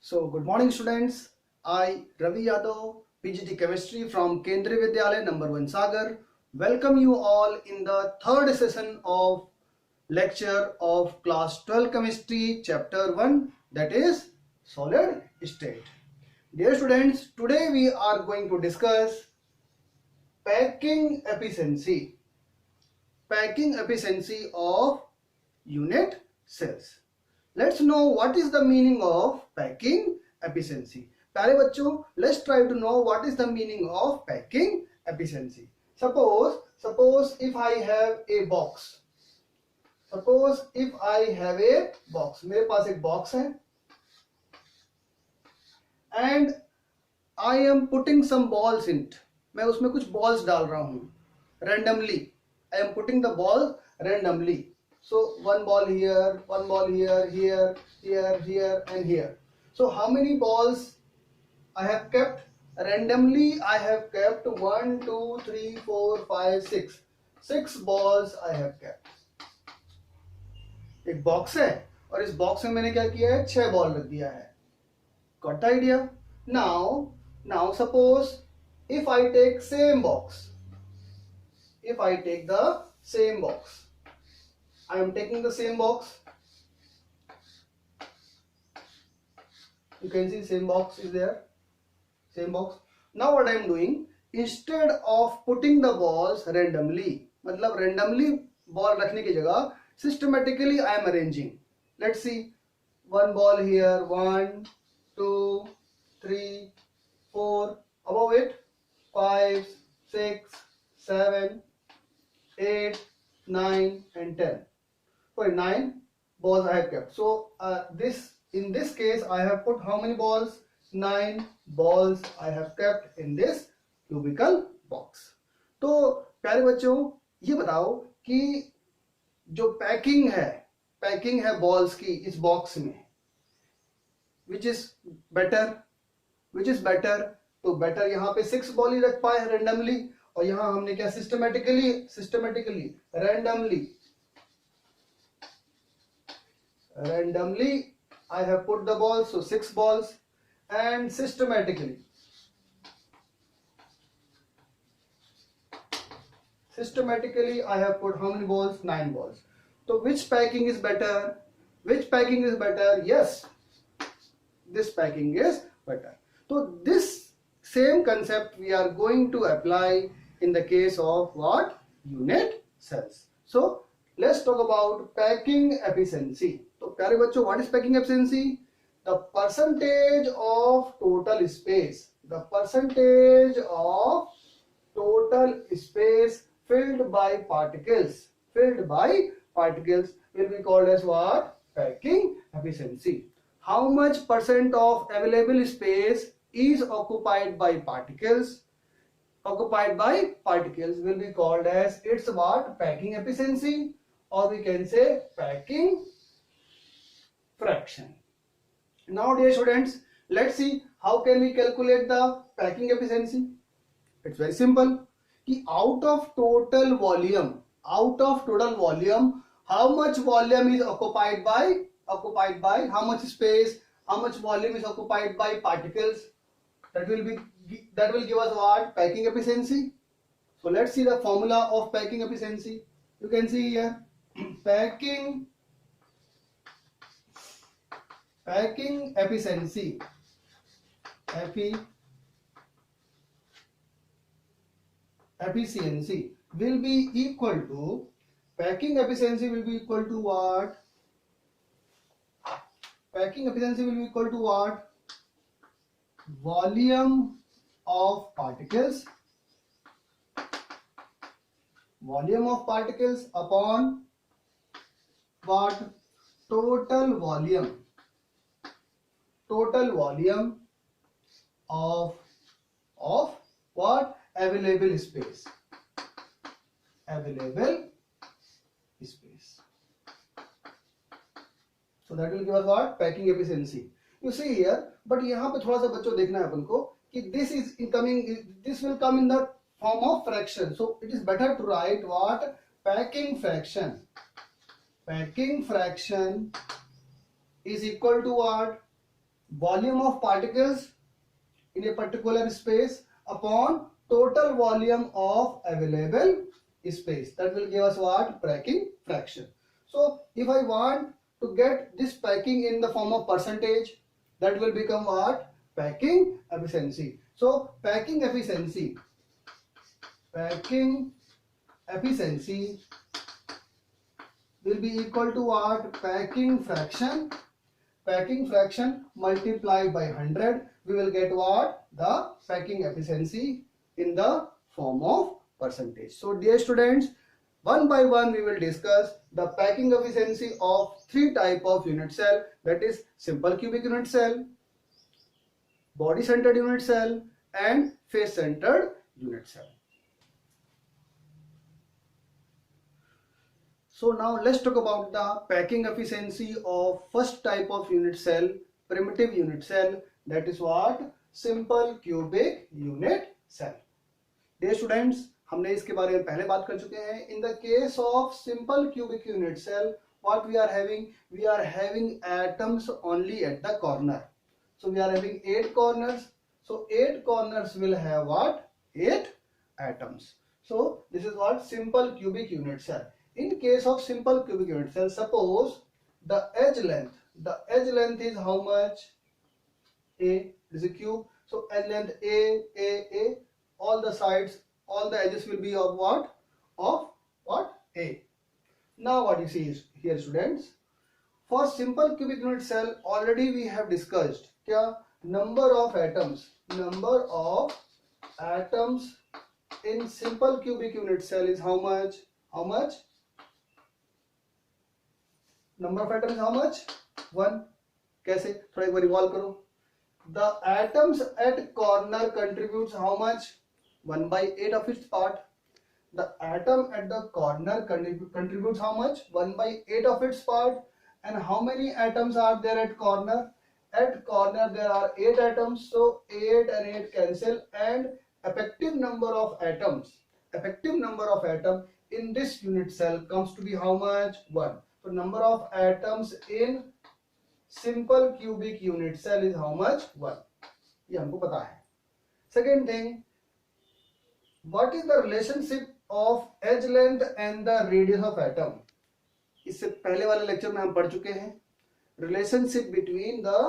So, good morning students. I, Ravi Yadav, PGT Chemistry from Kendriya Vidyalaya number 1 Sagar, welcome you all in the third session of lecture of class 12 chemistry chapter 1, that is solid state. Dear students, today we are going to discuss packing efficiency. Packing efficiency of unit cells. Let's know what is the meaning of packing efficiency. प्यारे बच्चों, let's try to know what is the meaning of packing efficiency. Suppose if I have a box. Suppose if I have a box. मेरे पास एक box है and I am putting some balls in it. मैं उसमें कुछ balls डाल रहा हूँ randomly. I am putting the ball randomly. So one ball here, one ball here, here, here, here and here. So how many balls I have kept? Randomly I have kept 1, 2, 3, 4, 5, 6. 6 balls I have kept. एक box है और इस box में मैंने क्या किया है, 6 ball रख दिया है. Got the idea? Now suppose if I take same box. If I take the same box. I am taking the same box. You can see same box is there. Same box. Now what I am doing, instead of putting the balls randomly, मतलब randomly ball रखने की जगह systematically I am arranging. Let's see. One ball here. 1, 2, 3, 4. Above it 5, 6, 7, 8, 9 and 10. For 9 balls I have kept. So in this case I have put how many balls? 9 balls I have kept in this cubicle box. तो प्यारे बच्चों, ये बताओ कि जो packing है balls की इस बॉक्स में, which is better? तो बेटर यहाँ पे 6 बॉल ही रख पाए रेंडमली, और यहाँ हमने क्या systematically randomly I have put the balls, so 6 balls, and systematically I have put how many balls? 9 balls. So which packing is better? Yes, this packing is better. So this same concept we are going to apply in the case of what? Unit cells. So let's talk about packing efficiency. तो प्यारे बच्चों, what is packing efficiency? The percentage of total space. The percentage of total space filled by particles will be called as what? Packing efficiency. How much percent of available space is occupied by particles? Occupied by particles will be called as its what? Packing efficiency, or we can say packing fraction. Now dear students, let's see how can we calculate the packing efficiency. It's very simple. Out of total volume, how much volume is occupied by how much space, how much volume is occupied by particles? That will give us what? Packing efficiency. So let's see the formula of packing efficiency. You can see here packing efficiency will be equal to, packing efficiency will be equal to what? Packing efficiency will be equal to what? Volume of particles upon what? Total volume of what? Available space. So that will give us what? Packing efficiency. You see here, but यहाँ पे थोड़ा सा बच्चों देखना है अपन को कि this will come in the form of fraction. So it is better to write what? Packing fraction. Packing fraction is equal to what? volume of particles in a particular space upon total volume of available space. That will give us what? Packing fraction. So if I want to get this packing in the form of percentage, that will become what? Packing efficiency. So packing efficiency will be equal to what? Packing fraction multiplied by 100. We will get what? The packing efficiency in the form of percentage. So dear students, one by one we will discuss the packing efficiency of three type of unit cell, that is simple cubic unit cell, body centered unit cell, and face centered unit cell. So now let's talk about the packing efficiency of first type of unit cell, primitive unit cell, that is what? Simple cubic unit cell. Dear students, हमने इसके बारे में पहले बात कर चुके हैं. In the case of simple cubic unit cell, what we are having? We are having atoms only at the corner. So we are having 8 corners. So 8 corners will have what? 8 atoms. So this is what? Simple cubic unit cell. In case of simple cubic unit cell, suppose the edge length is how much? A is a cube. So edge length A. All the sides, all the edges will be of what? Of what? A. Now what you see is here, students. For simple cubic unit cell, already we have discussed kya? Number of atoms in simple cubic unit cell is how much? How much? Number of atoms is how much? 1. कैसे? थोड़ा एक बार revolve करो. The atoms at corner contributes how much? 1/8 of its part. The atom at the corner contributes how much? 1/8 of its part. And how many atoms are there at corner? At corner there are 8 atoms. So 8 and 8 cancel, and effective number of atoms in this unit cell comes to be how much? 1. So number of atoms in simple cubic unit cell is how much? 1. ये हमको पता है. Second thing, what is the relationship of edge length and the radius of atom? इससे पहले वाले lecture में हम पढ़ चुके हैं relationship between the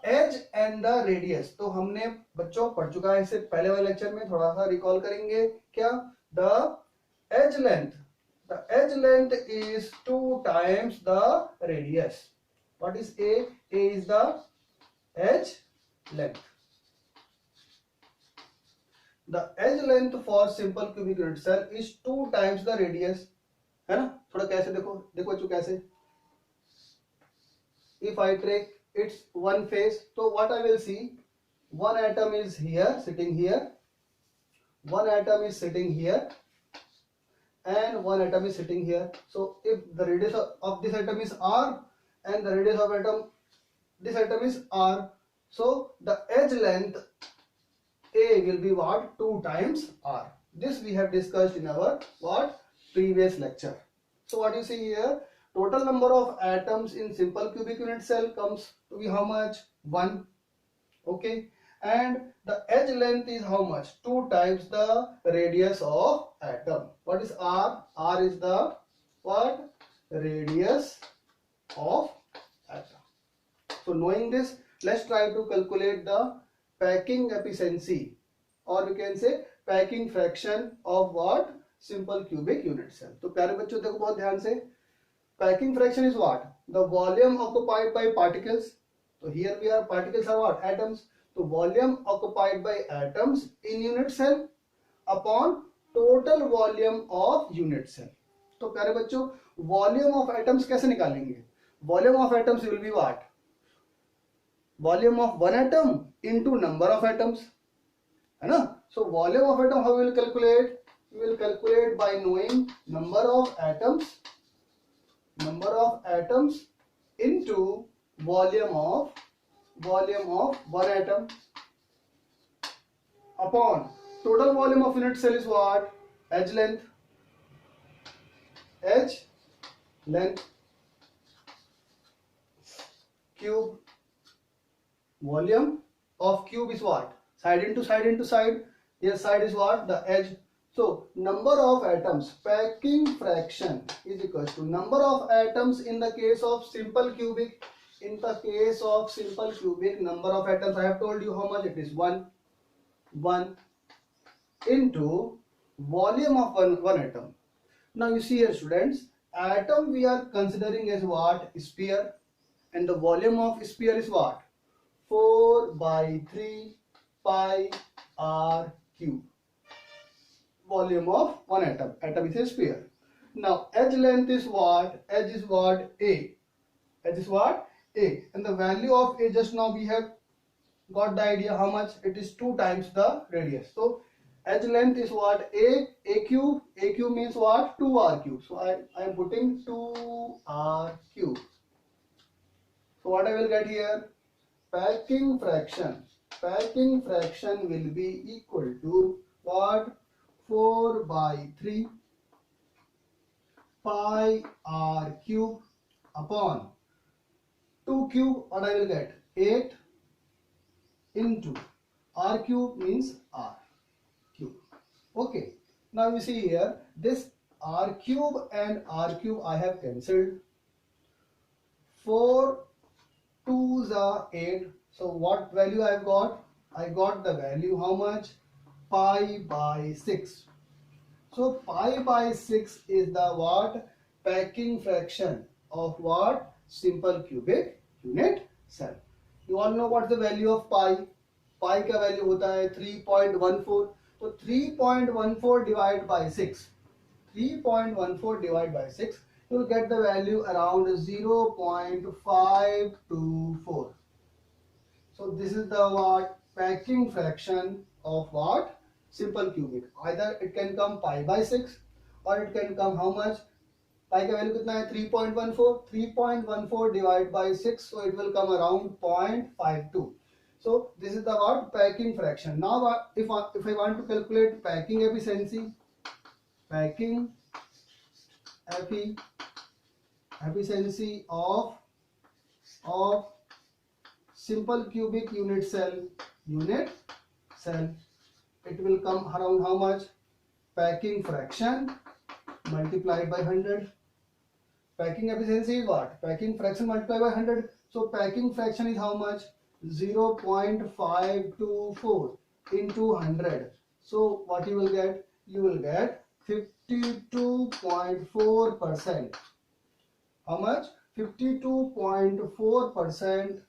edge and the radius. तो हमने बच्चों पढ़ चुका है इससे पहले वाले लेक्चर में. थोड़ा सा रिकॉल करेंगे क्या? The edge length is 2 times the radius. What is A? A is the edge length. The edge length for simple cubic unit cell is 2 times the radius. है ना? थोड़ा कैसे देखो बच्चों कैसे. If I take its one face, so what I will see? One atom is here, sitting here. One atom is sitting here. And one atom is sitting here. So if the radius of this atom is R and the radius of this atom is R, so the edge length A will be what? 2 times R. This we have discussed in our what? Previous lecture. So what you see here? Total number of atoms in simple cubic unit cell comes to be how much? 1. Okay. And the edge length is how much? 2 times the radius of atom. What is R? R is the what? Radius of atom. So knowing this, let's try to calculate the packing efficiency, or we can say packing fraction of what? Simple cubic unit cell. तो प्यारे बच्चों देखो बहुत ध्यान से. Packing fraction is what? The volume occupied by particles. So here we are, particles are what? Atoms. So volume occupied by atoms in unit cell upon total volume of unit cell. तो प्यारे बच्चों volume of atoms कैसे निकालेंगे? Volume of atoms will be what? Volume of one atom into number of atoms. है ना? So volume of atom how we will calculate? We will calculate by knowing number of atoms into volume of one atom upon total volume of unit cell is what? Edge length cube Volume of cube is what? Side into side into side. Here side is what? The edge. So number of atoms, packing fraction is equal to number of atoms in the case of simple cubic. In the case of simple cubic, number of atoms, I have told you how much it is. 1 into volume of one atom. Now you see here students, atom we are considering as what? Sphere, and the volume of sphere is what? 4 by 3 pi r cube. Volume of one atom. Atom is a sphere. Now edge length is what? Edge is what? A. Edge is what? A. And the value of A, just now we have got the idea how much? It is 2 times the radius. So edge length is what? A cube. A cube means what? 2r cube. So I am putting 2r cube. So what I will get here? Packing fraction. Packing fraction will be equal to what? 4 by 3 pi r cube upon 2 cube. What I will get? 8 into r cube means r cube. Okay. Now you see here, this r cube and r cube I have cancelled. 4 2s are 8. So what value I have got? I got the value how much? Pi by 6. So pi by 6 is the what? Packing fraction of what? Simple cubic unit cell. You all know what's the value of pi? Pi का value होता है 3.14. So 3.14 divided by 6. 3.14 divided by 6. You will get the value around 0.524. So this is the what? Packing fraction of what? Simple cubic. Either it can come pi by 6 or it can come how much? Pi का value कितना है? 3.14. 3.14 divided by 6. So it will come around 0.52. So this is the what? Packing fraction. Now if I want to calculate packing efficiency, efficiency of simple cubic unit cell, it will come around how much? Packing fraction multiplied by 100. Packing efficiency is what? Packing fraction multiplied by 100. So packing fraction is how much? 0.524 into 100. So what you will get? You will get 52.4%. How much? 52.4%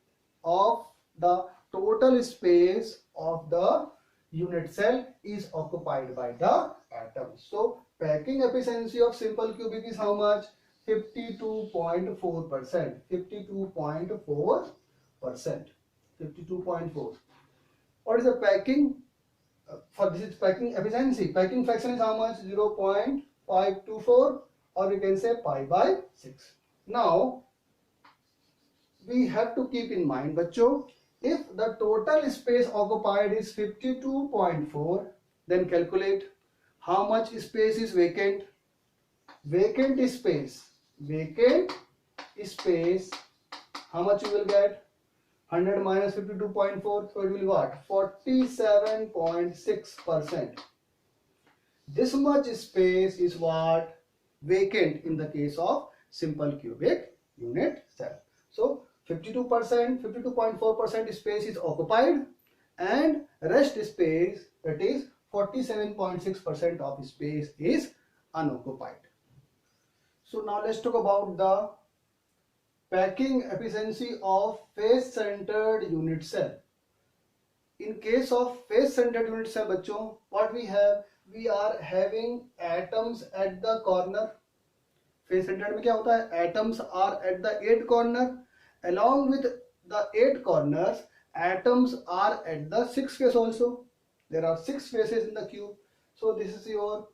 of the total space of the unit cell is occupied by the atom. So packing efficiency of simple cubic is how much? 52.4%. 52.4%. 52.4. What is the packing? For this is packing efficiency. Packing fraction is how much? 0.524, or we can say pi by 6. Now we have to keep in mind, bachcho, if the total space occupied is 52.4, then calculate how much space is vacant. Vacant space, how much you will get? 100 minus 52.4, so it will be what? 47.6%. This much space is what? Vacant in the case of simple cubic unit cell. So 52.4% space is occupied, and rest space, that is 47.6% of space, is unoccupied. So now let's talk about the packing efficiency of face-centered unit cell. In case of face-centered unit cell, bachcho, what we have? We are having atoms at the corner. Face-centered में क्या होता है? Atoms are at the 8 corner. Along with the 8 corners, atoms are at the 6 face also. There are 6 faces in the cube. So this is your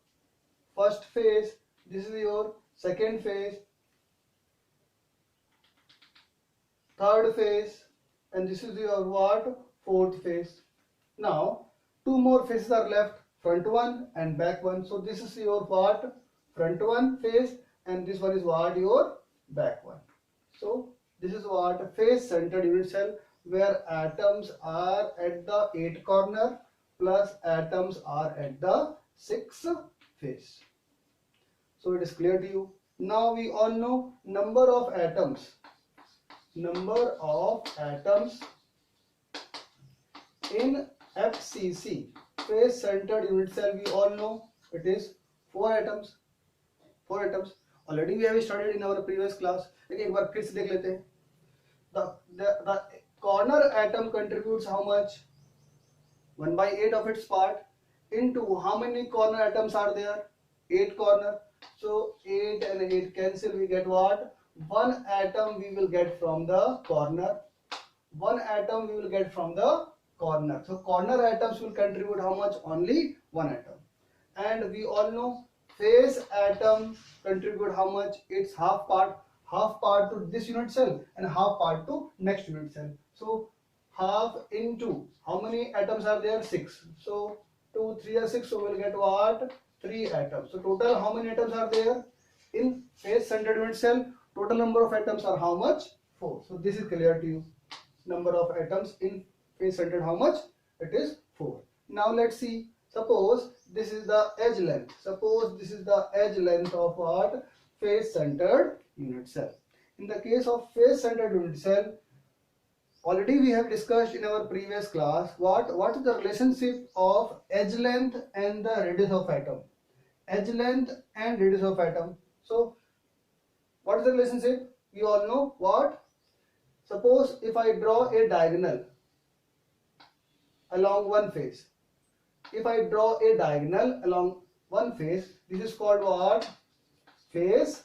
first face, this is your second face, third face, and this is your what? Fourth face. Now 2 more faces are left, front one and back one. So this is your what? Front one face, and this one is what? Your back one. So this is what? Face centered unit cell. where atoms are at the 8 corner plus atoms are at the 6 face. So it is clear to you. Now we all know number of atoms. Number of atoms in FCC, face centered unit cell, we all know it is 4 atoms. 4 atoms. Already we have studied in our previous class. लेकिन एक बार फिर से देख लेते हैं. The corner atom contributes how much? 1/8 of its part into how many corner atoms are there? 8 corner. So 8 and 8 cancel. We get what? 1 atom we will get from the corner. 1 atom we will get from the corner. So corner atoms will contribute how much? Only 1 atom. And we all know face atom contribute how much? It's half part to this unit cell and half part to next unit cell. So half into how many atoms are there? 6. So 2, 3 are 6. So we'll get what? 3 atoms. So total how many atoms are there in face centered unit cell? Total number of atoms are how much? 4. So this is clear to you. Number of atoms in face centered, how much? It is 4. Now let's see. Suppose this is the edge length. Suppose this is the edge length of what? Face centered unit cell. In the case of face centered unit cell, already we have discussed in our previous class what is the relationship of edge length and the radius of atom. Edge length and radius of atom. So what is the relationship? We all know what? Suppose if I draw a diagonal along one face. If I draw a diagonal along one face, this is called what? Face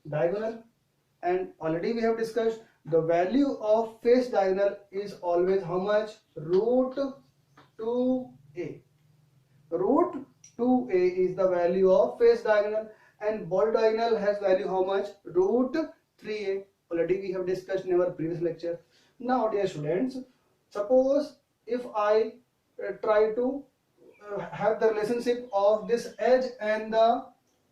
diagonal. And already we have discussed the value of face diagonal is always how much? Root 2a. Root 2a is the value of face diagonal, and ball diagonal has value how much? Root 3a. Already we have discussed in our previous lecture. Now dear students, suppose if I try to have the relationship of this edge and the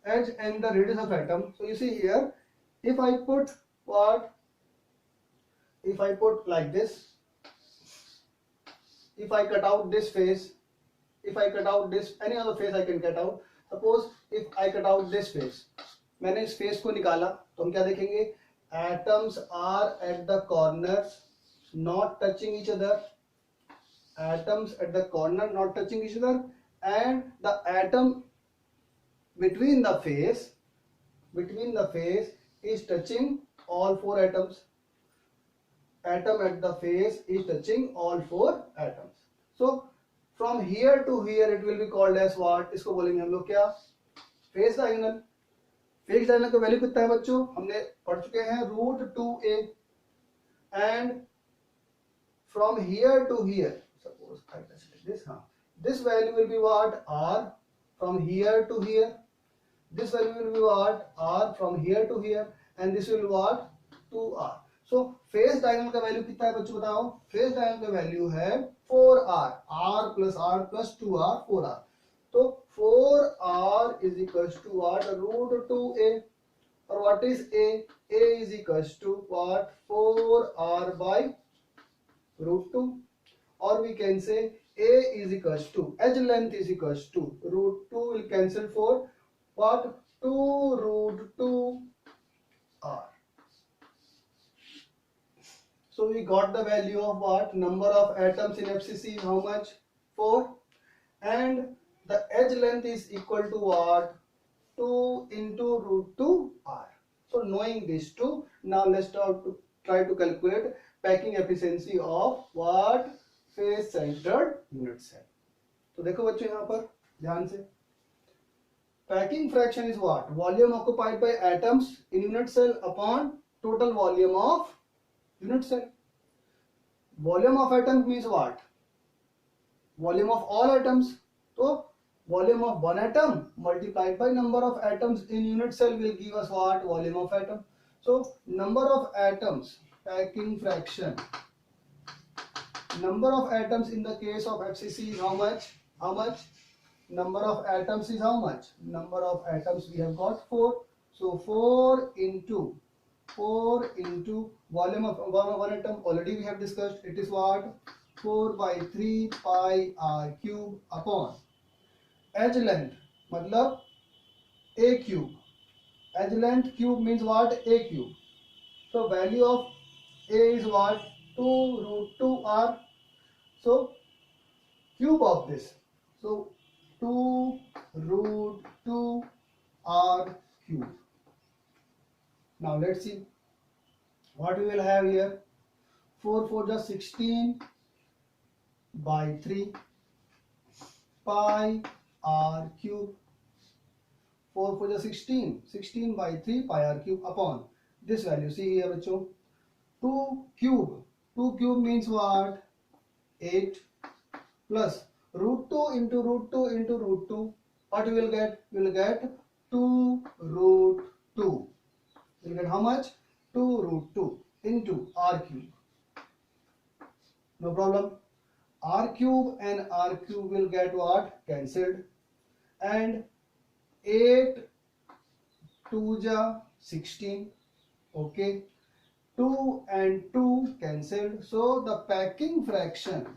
radius of atom. So you see here, if I put what? If I put like this, if I cut out this face, if I cut out this, any other face I can cut out. Suppose if I cut out this face, मैंने इस face को निकाला, तो हम क्या देखेंगे? Atoms are at the corners, not touching each other. Atoms at the corner not touching each other, and the atom between the face is touching all 4 atoms. Atom at the face is touching all 4 atoms. So from here to here it will be called as what? इसको बोलेंगे हम लोग क्या? Face diagonal. Face diagonal का value कितना है बच्चों? हमने पढ़ चुके हैं root 2a. And from here to here, suppose I touch like this, this value will be what? R. From here to here, this value will be what? R. From here to here, and this will be what? 2R. So face diagonal का value कितना है बच्चों बताओ? Face diagonal का value है 4R. R plus 2R, 4R. तो 4R is equals to what? Root 2A. Or what is A? A is equals to what? 4R by root 2. Or we can say A is equals to, edge length is equals to, root 2 will cancel for what? 2 root 2 R. So we got the value of what? Number of atoms in FCC is how much? 4. And the edge length is equal to what? 2 into root 2 R. So knowing these two, now let's try to calculate packing efficiency of what? Face centered unit cell. तो देखो बच्चों यहाँ पर ध्यान से, packing fraction is what? Volume occupied by atoms in unit cell upon total volume of unit cell. Volume of atom means what? Volume of all atoms. So volume of one atom multiplied by number of atoms in unit cell will give us what? Volume of atom. So number of atoms, packing fraction. Number of atoms in the case of FCC is how much? How much? Number of atoms is how much? Number of atoms we have got 4. So 4 into 4 into volume of one atom already we have discussed. It is what? 4 by 3 pi r cube upon edge length, मतलब a cube. Edge length cube means what? A cube. So value of a is what? 2 root 2 r. So cube of this. So 2 root 2 r cube. Now let's see what we will have here. 4 4 just 16 by 3 pi r cube. 4 4 just 16 by 3 pi r cube upon this value. See here बच्चों, 2 cube means what? 8 plus root 2 into root 2 into root 2. What we will get? We will get 2 root 2. We will get how much? 2 root 2 into r cube. No problem. R cube and r cube will get what? Cancelled. And 8 2 ja 16. Okay. 2 and 2 cancelled. So the packing fraction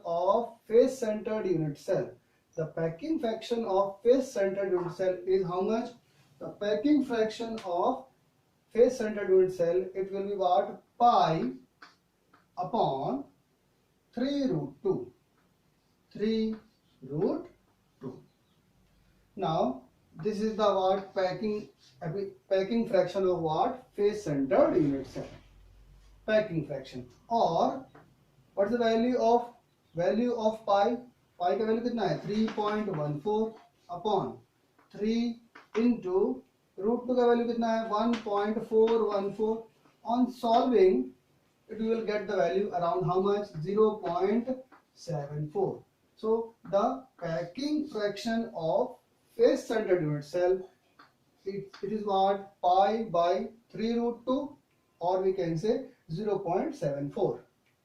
of face centered unit cell. The packing fraction of face centered unit cell is how much? The packing fraction of face centered unit cell, it will be what? Pi upon 3 root 2. 3 root 2. Now this is the what? Packing fraction of what? Face centered unit cell. Packing fraction. Or what's the value of pi? Pi का value कितना है? 3.14 upon 3 into root 2 का value कितना है? 1.414. On solving, it will get the value around how much? 0.74. So the packing fraction of face centered unit cell, it is what? Pi by 3 root 2, or we can say 0.74.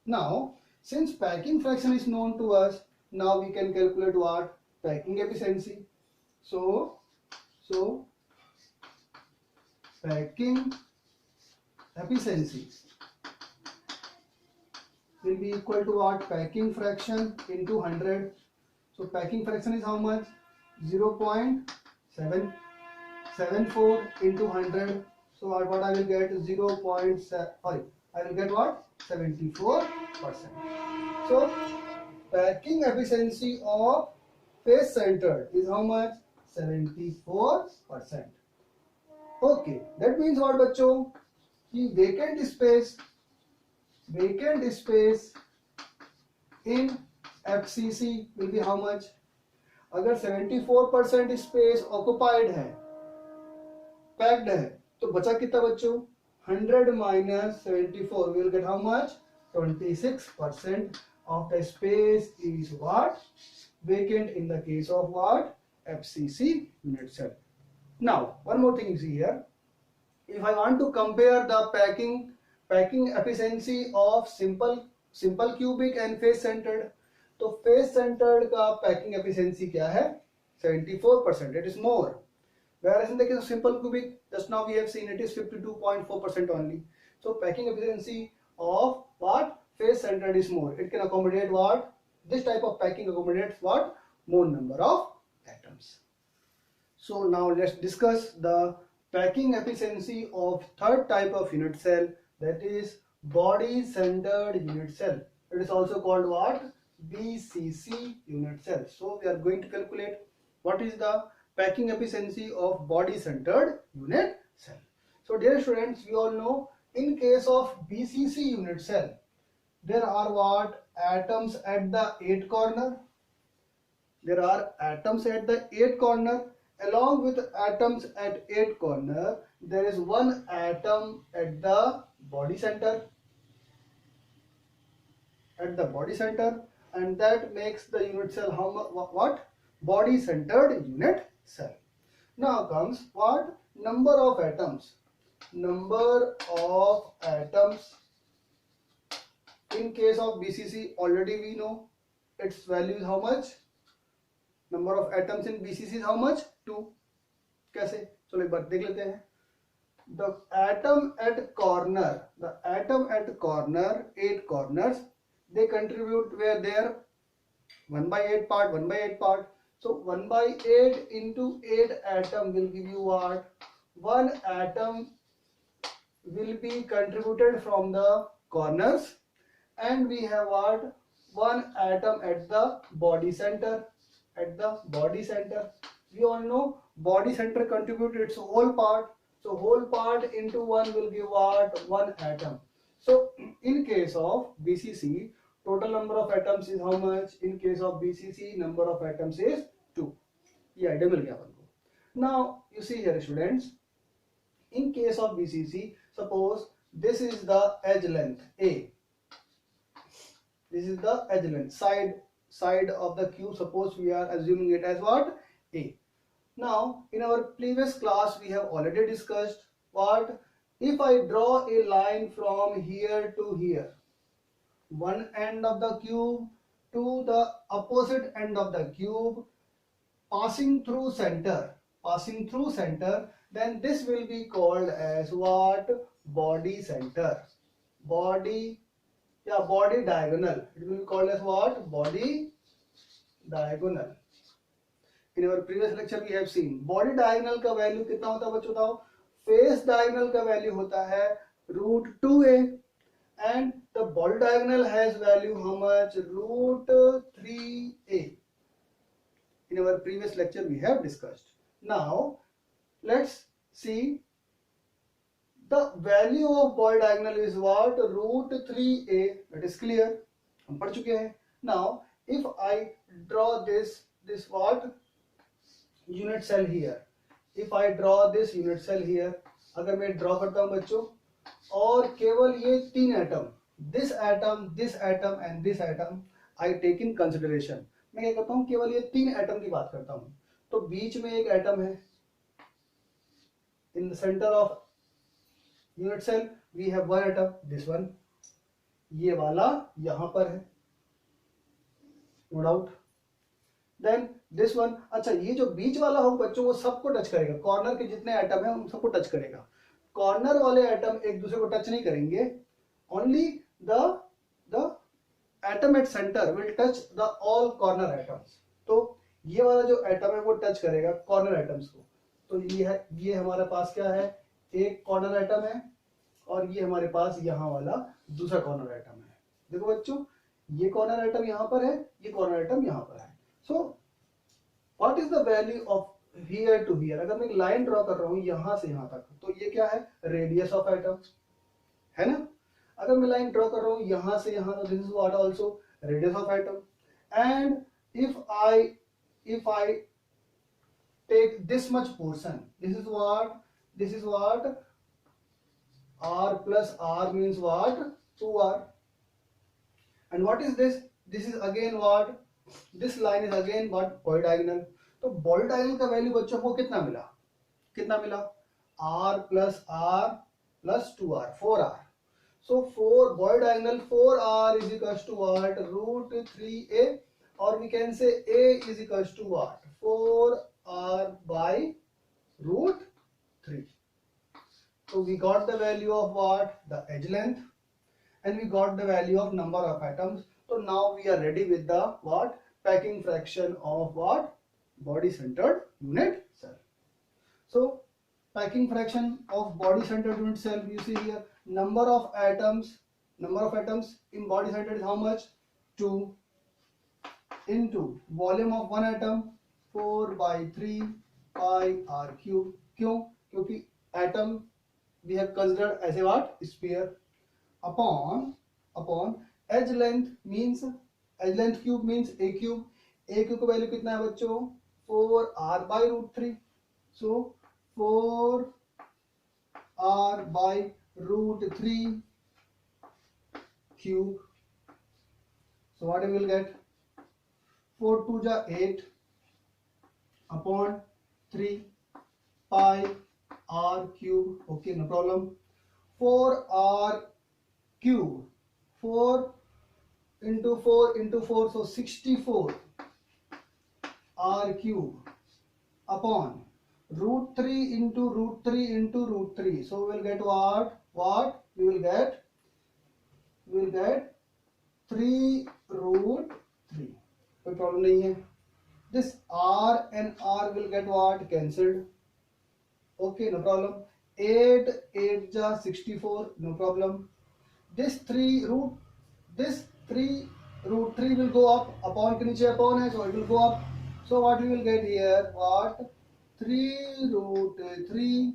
Now since packing fraction is known to us, now we can calculate what? Packing efficiency. So packing efficiency will be equal to what? Packing fraction into 100. So packing fraction is how much? 0.774 into 100. So what I will get? I will get what? 74%. So packing efficiency of face centered is how much? 74%. Okay, that means what बच्चों? कि vacant space in FCC will be how much? अगर 74% space occupied है, packed है, तो बचा कितना बच्चों? 100 minus 74, we will get how much? 26% of the space is what? Vacant in the case of what? FCC unit cell. Now one more thing is here. If I want to compare the packing efficiency of simple cubic and face centered, तो face centered का packing efficiency क्या है? 74%. It is more. Whereas in the case of simple cubic, just now we have seen it is 52.4% only. So packing efficiency of what? Face centered is more. It can accommodate what? This type of packing accommodates what? More number of atoms. So now let's discuss the packing efficiency of third type of unit cell, that is body centered unit cell. It is also called what? BCC unit cell. So we are going to calculate what is the packing efficiency of body centered unit cell. So dear students, we all know in case of BCC unit cell, there are what? Atoms at the 8 corner. There are atoms at the 8 corner. Along with atoms at 8 corner, there is one atom at the body center. At the body center, and that makes the unit cell how much? What? Body centered unit cell. Now comes what? Number of atoms. Number of atoms. In case of BCC, already we know its value is how much? Number of atoms in BCC is how much? 2. कैसे? चलो एक बार देख लेते हैं. the atom at corner, 8 corners, they contribute where there 1 by 8 part, 1 by 8 part. So 1 by 8 into 8 atom will give you what? 1 atom will be contributed from the corners, and we have what? 1 atom at the body center. At the body center, we all know body center contribute its whole part. So whole part into 1 will give what? 1 atom. So in case of BCC, total number of atoms is how much? In case of BCC, number of atoms is 2. ये idea मिल गया अपन को. Now you see here students, in case of BCC, suppose this is the edge length A. This is the edge length, side of the cube. Suppose we are assuming it as what? A. Now in our previous class we have already discussed what? If I draw a line from here to here, one end of the cube to the opposite end of the cube, passing through center, then this will be called as what? Body center. Body diagonal. It will be called as what? Body diagonal. In our previous lecture we have seen body diagonal का value कितना होता है बच्चों बताओ? Face diagonal का value होता है √2a, and the body diagonal has value how much? √3a. In our previous lecture we have discussed. Now let's see the value of body diagonal is what? √3a. That is clear, हम पढ़ चुके हैं. Now if I draw this what? Unit cell here. If I draw this unit cell here, अगर मैं draw करता हूं बच्चों, और केवल ये 3 atom, this atom and this atom I take in consideration. मैं क्या करता हूं? केवल ये 3 एटम की बात करता हूं. तो बीच में एक एटम है. In the center of unit cell we have one atom, this one. ये वाला यहां पर है, no doubt. Then this one. अच्छा, ये जो बीच वाला हो बच्चों वो सबको टच करेगा. कॉर्नर के जितने एटम है उन सबको टच करेगा. कॉर्नर वाले एटम एक दूसरे को टच नहीं करेंगे. Only the atom at centre will touch the all corner atoms. तो ये वाला जो एटम है वो टच करेगा कॉर्नर एटम्स को. तो ये हमारे पास क्या है? एक कॉर्नर एटम है, और ये हमारे पास यहाँ वाला दूसरा कॉर्नर एटम है. देखो बच्चों, ये कॉर्नर एटम यहाँ पर है, ये कॉर्नर एटम यहाँ पर है. So what is the value of here to here? अगर मैं एक लाइन ड्रॉ कर रहा हूँ यहाँ से यहाँ तक, तो ये क्या है? रेडियस ऑफ एटम है ना. अगर मैं लाइन ड्रॉ कर रहा हूँ यहाँ से यहाँ, तो this is what also radius of atom. And if I take this much portion, this is what r plus r means what? 2r. And what is this? This is again what? This line is again what? Body diagonal. तो body diagonal का value बच्चों को कितना मिला? r plus r plus 2r, 4r. So 4 body diagonal 4r is equals to what? √3a, or we can say a is equals to what? 4r by √3. So we got the value of what? The edge length, and we got the value of number of atoms. So now we are ready with the what? Packing fraction of what? Body centered unit cell. So packing fraction of body centered unit cell, you see here, number of atoms in body centered is how much? 2 into volume of one atom 4 by 3 pi r cube. क्यों? क्योंकि atom we have considered as a what? Sphere. Upon edge length cube means a cube. A cube का value कितना है बच्चों? 4r by √3. So 4r by √3 cube. So what we will get? 4 2 ja 8 upon 3 pi r cube. Okay, no problem. 4r cube. 4 into 4 into 4, so 64 r cube upon root 3 into root 3 into root 3. So we will get what? We will get 3 root 3. कोई problem नहीं है. This r and r will get what? Cancelled. Okay, no problem. 8 ja 64, no problem. This 3 root 3 will go up. Upon के नीचे upon है, so it will go up. So what we will get here? What? 3 root 3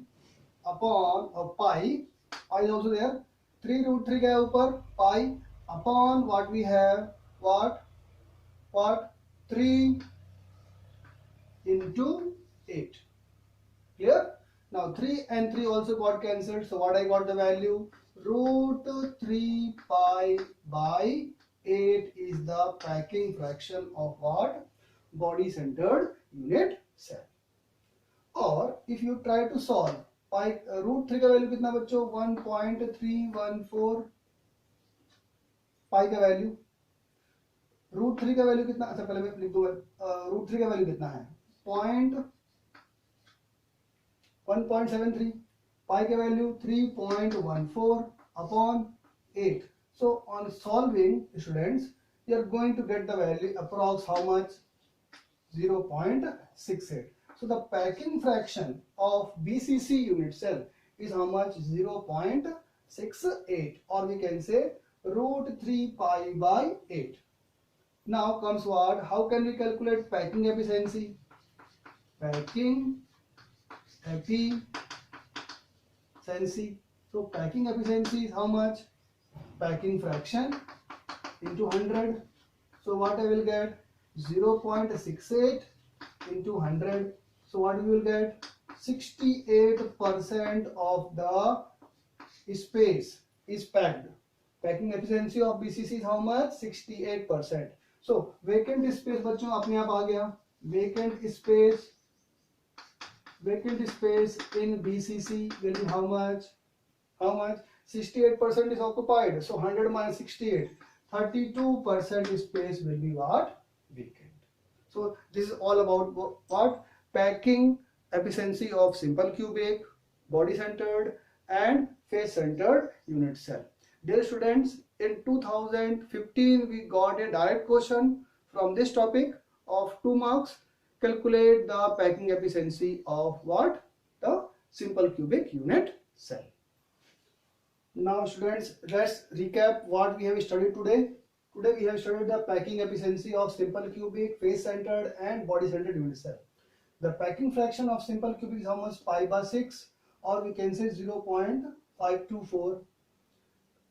upon pi. Pi is also there. 3 root 3 क्या है ऊपर? Pi upon what we have? What? 3 into 8. Clear? Now 3 and 3 also got cancelled. So what I got the value? Root 3 pi by 8 is the packing fraction of what? Body centered unit cell. Or if you try to solve pi, root 3 का value कितना बच्चों? 1.314 पाई का value. Root 3 का value कितना? अच्छा पहले मैं लिख दूंगा. रूट 3 का वैल्यू कितना है? 1.73. पाई का value 3.14 upon 8. So on solving, students, you are going to get the value approx how much? 0.68. So the packing fraction of BCC unit cell is how much? 0.68, or we can say root 3 pi by 8. Now comes what? How can we calculate packing efficiency? Packing efficiency. So packing efficiency is how much? Packing fraction into 100. So what I will get? 0.68 into 100. So what we will get? 68% of the space is packed. Packing efficiency of BCC is how much? 68%. So vacant space बच्चों अपने आप आ गया. Vacant space in BCC will be how much? 68% is occupied. So 100 minus 68, 32% space will be what? Vacant. So this is all about what? Packing efficiency of simple cubic, body centered and face centered unit cell. Dear students, in 2015 we got a direct question from this topic of 2 marks. Calculate the packing efficiency of what? The simple cubic unit cell. Now students, let's recap what we have studied today. Today we have studied the packing efficiency of simple cubic, face centered and body centered unit cell. The packing fraction of simple cubic is how much? Pi by 6, or we can say 0.524.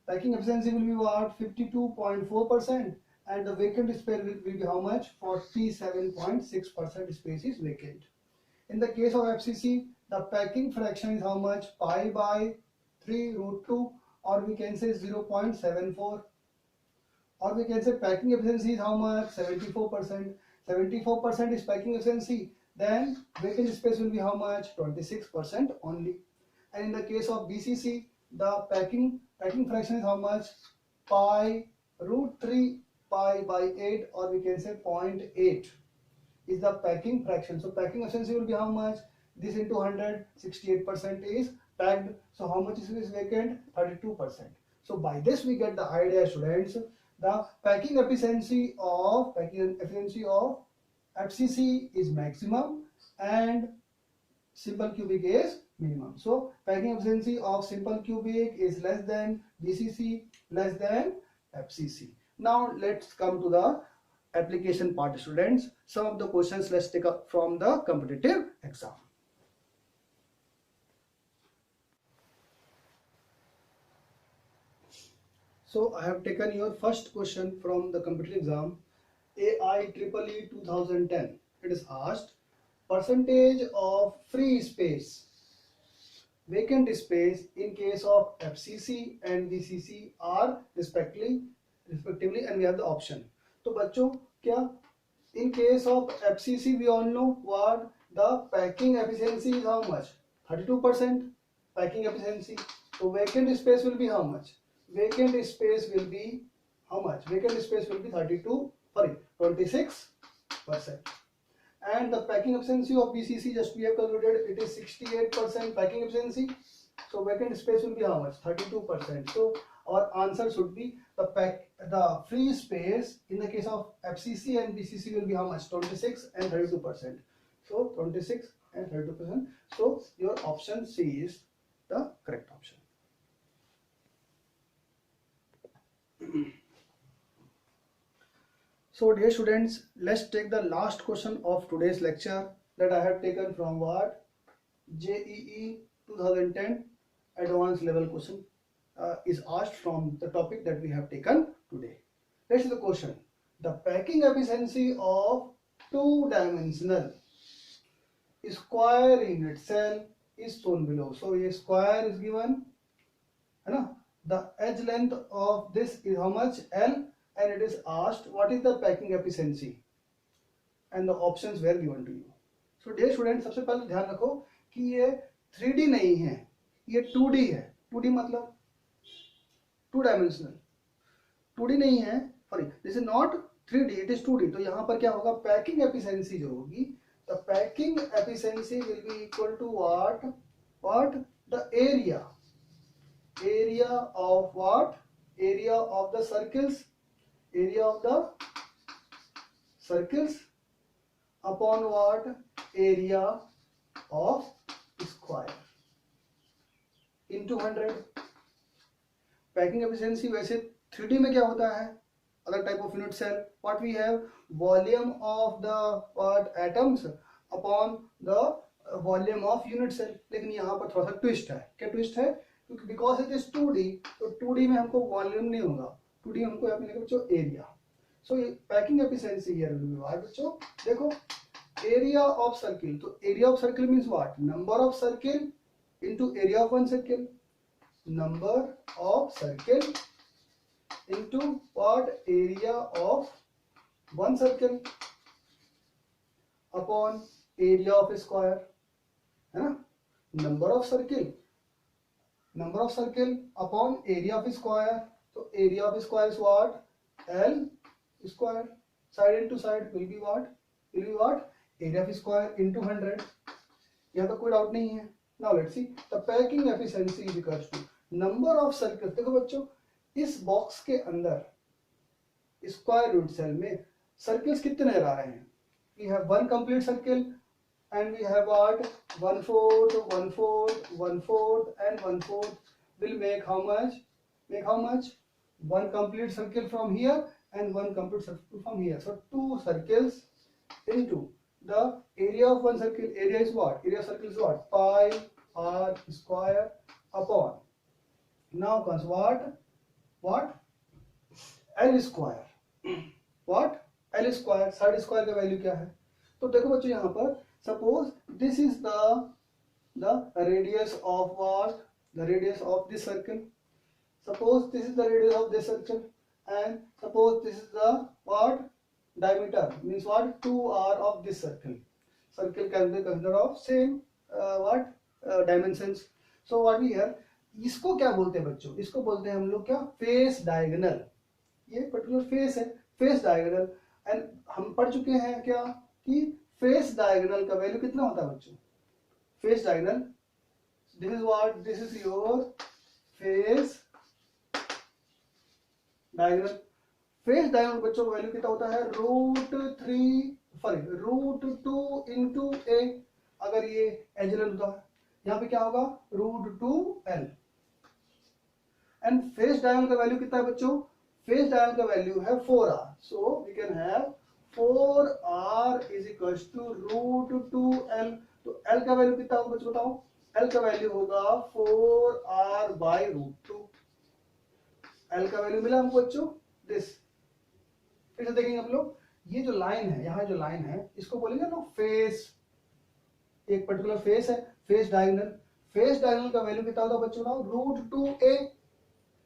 Packing efficiency will be what? 52.4%, and the vacant space will be how much? 47.6% space is vacant. In the case of FCC, the packing fraction is how much? Pi by 3 root 2, or we can say 0.74. Or we can say packing efficiency is how much? 74%. 74% is packing efficiency. Then vacant space will be how much? 26% only. And in the case of BCC, the packing fraction is how much? Pi root 3 pi by 8, or we can say 0.8 is the packing fraction. So packing efficiency will be how much? This into 100, 68% is packed. So how much is vacant? 32%. So by this we get the idea, students. The packing efficiency of FCC is maximum and simple cubic is minimum. So packing efficiency of simple cubic is less than BCC, less than FCC. Now let's come to the application part, students. Some of the questions let's take up from the competitive exam. So I have taken your first question from the competitive exam, AIEEE 2010. It is asked, percentage of free space, vacant space in case of FCC and BCC are respectively, and we have the option. So बच्चों क्या, in case of FCC we all know what the packing efficiency is how much? 32% packing efficiency. So vacant space will be how much? Vacant space will be how much? Vacant space will be 26%. and the packing efficiency of BCC, just we have calculated, it is 68% packing efficiency. So vacant space will be how much? 32%. So our answer should be the free space in the case of FCC and BCC will be how much? 26 and 32%. So 26 and 32%. So your option C is the correct option. So dear students, let's take the last question of today's lecture that I have taken from what? JEE 2010 advanced level question is asked from the topic that we have taken today. Let's see the question. The packing efficiency of two-dimensional square unit cell is shown below. So a square is given, है ना? The edge length of this is how much? L, and it is asked what is the packing efficiency, and the options were given to you. So dear students, सबसे पहले ध्यान रखो कि ये 3D नहीं है, ये 2D है. 2D मतलब टू डायमेंशनल. 2D नहीं है, sorry, this is not 3D, it is 2D. तो यहाँ पर क्या होगा? पैकिंग एफिशिएंसी जो होगी, the packing efficiency will be equal to what the area of what? Area of the circles, area of the circles upon what? Area of square into 100. Packing efficiency वैसे 3D में क्या होता है? Other type of unit cell, what we have? Volume of the what? Atoms upon the volume of unit cell. लेकिन यहाँ पर थोड़ा सा ट्विस्ट है. क्या ट्विस्ट है? क्योंकि बिकॉज इट इज 2D, तो 2D में हमको वॉल्यूम नहीं होगा, 2D हमको यहाँ पे बच्चों area. So packing efficiency here will be what बच्चों? देखो, एरिया ऑफ सर्किल. तो area of circle means what? Number of circle into area of one circle. Number of circle into what? Area of one circle upon area of square, है ना? Number of circle upon area of square. So area of square is what? L square. Side into side will be what? Area of square into 100. यहाँ तो कोई doubt नहीं है. Now let's see the packing efficiency is equals to number of circles. देखो बच्चों, इस box के अंदर स्क्वायर रूट सेल में सर्कल्स कितने नजर आ रहे हैं? We have one complete circle and we have what? 1/4, 1/4, 1/4 and 1/4 will make how much? One complete circle from here and one complete circle from here. So two circles into the area of one circle. Area is what? Area of circle is what? Pi r square upon. Now comes what? L square. What? L square. Side square का value क्या है? तो देखो बच्चों, यहाँ पर suppose this is the radius of what? The radius of this circle. Suppose this is the radius of this circle, and suppose this is the what? Diameter, means what? 2r of this circle. Circle can be considered of same dimensions. So what we have? इसको क्या बोलते हैं बच्चों? इसको बोलते हैं हम लोग क्या? Face diagonal. ये पर्टिकुलर फेस है, फेस डायगोनल. एंड हम पढ़ चुके हैं क्या कि फेस डायगोनल का वैल्यू कितना होता है बच्चों? Face diagonal, this is what? This is your face diagonal. Face diagonal बच्चों का वैल्यू कितना होता है? √2 इंटू ए. अगर ये एज लेंथ होता है, यहाँ पे क्या होगा? √2l. एंड फेस डायगोनल का वैल्यू कितना है बच्चों? फेस डायगोनल का वैल्यू है 4r. So we can have 4r is equals to √2l. तो l का वैल्यू कितना होगा बच्चों? बताओ. l का वैल्यू होगा 4r बाई √2. L का वैल्यू मिला हमको बच्चों. दिस फिर से देखेंगे हम लोग. ये जो लाइन है, यहाँ जो लाइन है, इसको बोलेंगे ना फेस. एक पर्टिकुलर फेस है, फेस डायगोनल. फेस डायगोनल का वैल्यू कितना होता है बच्चों? ना √2a.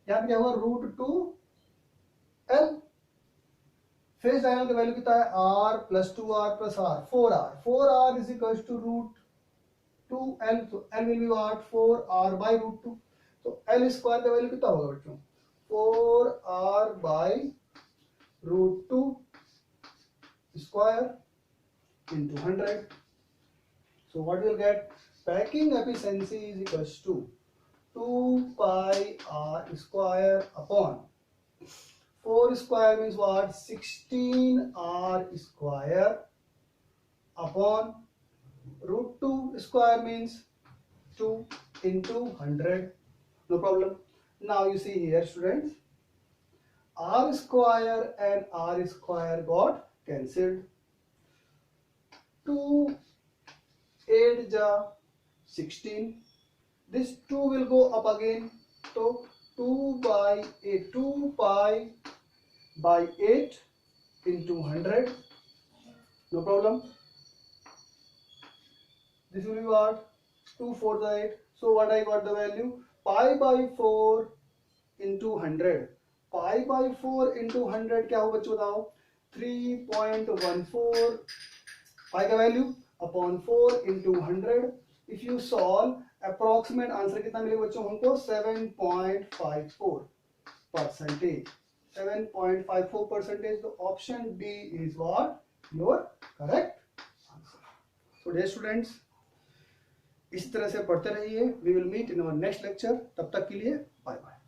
यहाँ पे क्या होगा? √2l. फेस डायगोनल का वैल्यू कितना है? r + 2r + r, 4r. 4r is equals to √2l. तो l will be what? 4r by √2. तो l स्क्वायर का वैल्यू कितना होगा बच्चों? 4r by √2 square into into 100. So what we'll get? Packing efficiency is equals to 2 pi r square upon 4 square means what? 16 r square upon root 2 square means 2 into 100. No problem. Now you see here, students, r square and r square got cancelled. 2 8 ja 16. This 2 will go up again. So 2 pi 8 into 100. No problem. This will be what? 2 4 the 8. So what I got the value? Pi by 4 into 100. Pi by 4 into 100 क्या हो बच्चों बताओ? 3.14 pi का value upon 4 into 100. If you solve, approximate answer कितना मिलेगा बच्चों हमको? 7.54%. 7.54%. So option D is what? Your correct answer. So dear students, इस तरह से पढ़ते रहिए. We will meet in our next lecture. तब तक के लिए बाय बाय.